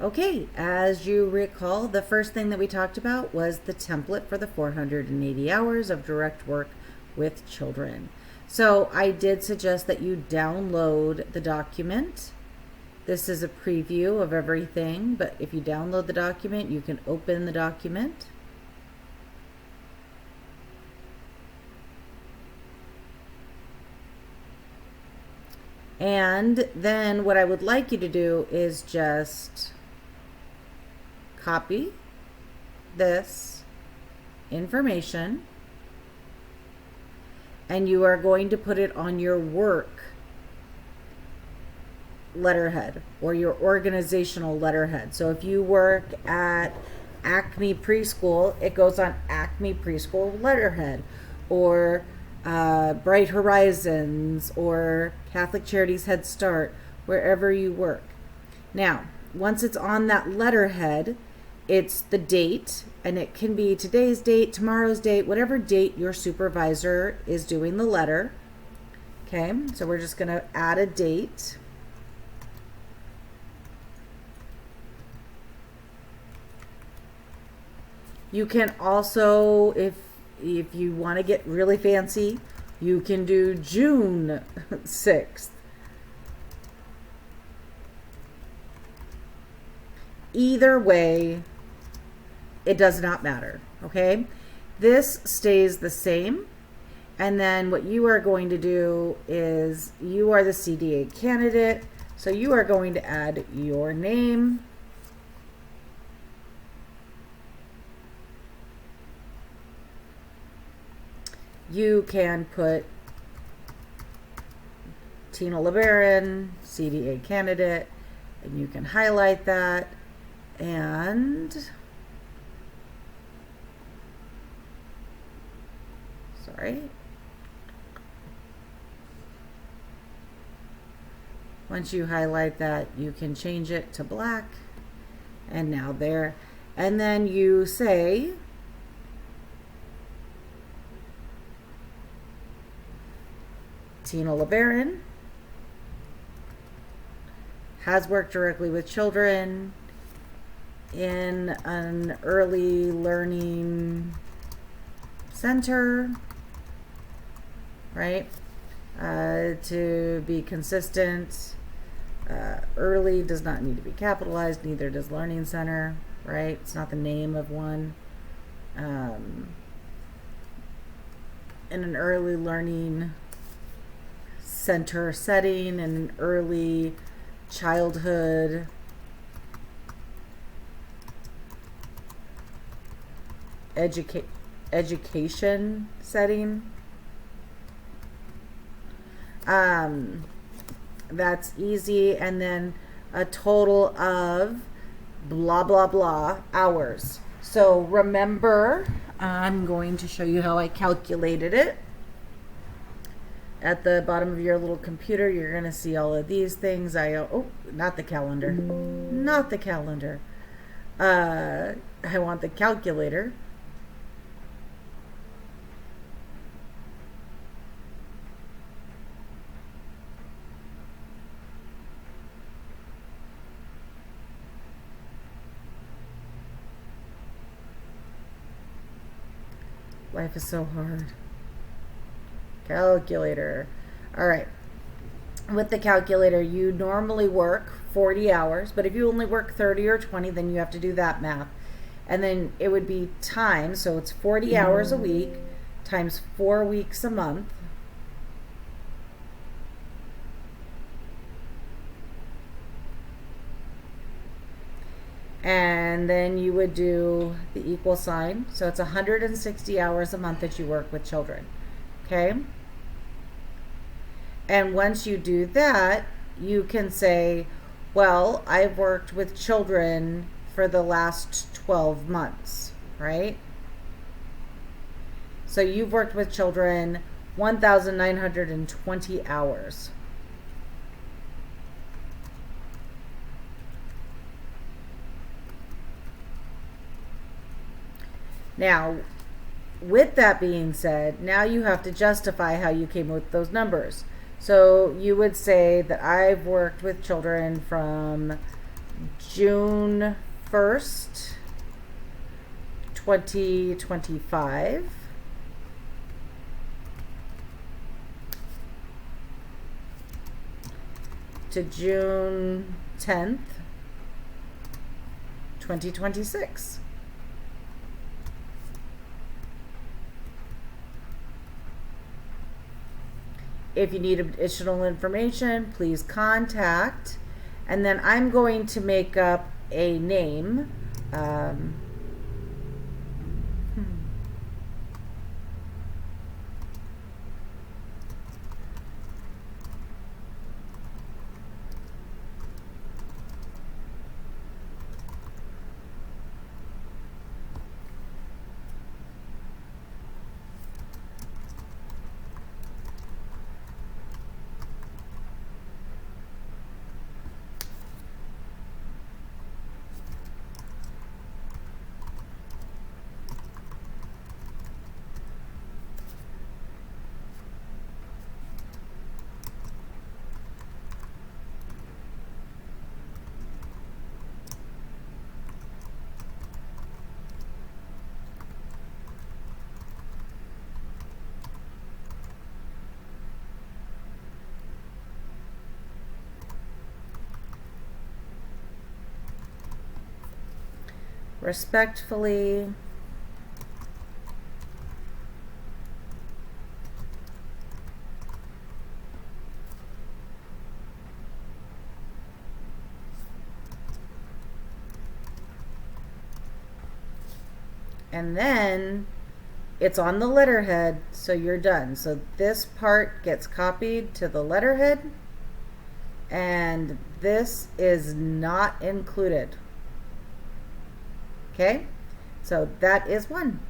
Okay, as you recall, the first thing that we talked about was the template for the 480 hours of direct work with children. So I did suggest that you download the document. This is a preview of everything, but if you download the document, you can open the document. And then what I would like you to do is just copy this information, and you are going to put it on your work letterhead or your organizational letterhead. So if you work at Acme Preschool, it goes on Acme Preschool letterhead, or Bright Horizons, or Catholic Charities Head Start, wherever you work. Now, once it's on that letterhead, it's the date, and it can be today's date, tomorrow's date, whatever date your supervisor is doing the letter. Okay, so we're just going to add a date. You can also, if you want to get really fancy, you can do June 6th. Either way, it does not matter, okay? This stays the same. And then what you are going to do is you are the CDA candidate. So you are going to add your name. You can put Tina LeBaron, CDA candidate, and you can highlight that. And once you highlight that, you can change it to black. And now there. And then you say Tina LeBaron has worked directly with children in an early learning center, right? To be consistent, early does not need to be capitalized, neither does learning center, right? It's not the name of one. In an early learning center setting, in an early childhood education setting. That's easy. And then a total of blah blah blah hours. So remember, I'm going to show you how I calculated it. At the bottom of your little computer, you're going to see all of these things. Not the calendar. Not the calendar. I want the calculator. Life is so hard. Calculator. All right. With the calculator, you normally work 40 hours, but if you only work 30 or 20, then you have to do that math. And then it would be time, so it's 40 hours a week times 4 weeks a month. And then you would do the equal sign. So it's 160 hours a month that you work with children. Okay? And once you do that, you can say, well, I've worked with children for the last 12 months, right? So you've worked with children 1,920 hours. Now, with that being said, now you have to justify how you came with those numbers. So you would say that I've worked with children from June 1st, 2025. To June 10th, 2026. If you need additional information, please contact. And then I'm going to make up a name. Respectfully, and then it's on the letterhead, so you're done. So this part gets copied to the letterhead, and this is not included. Okay, so that is one.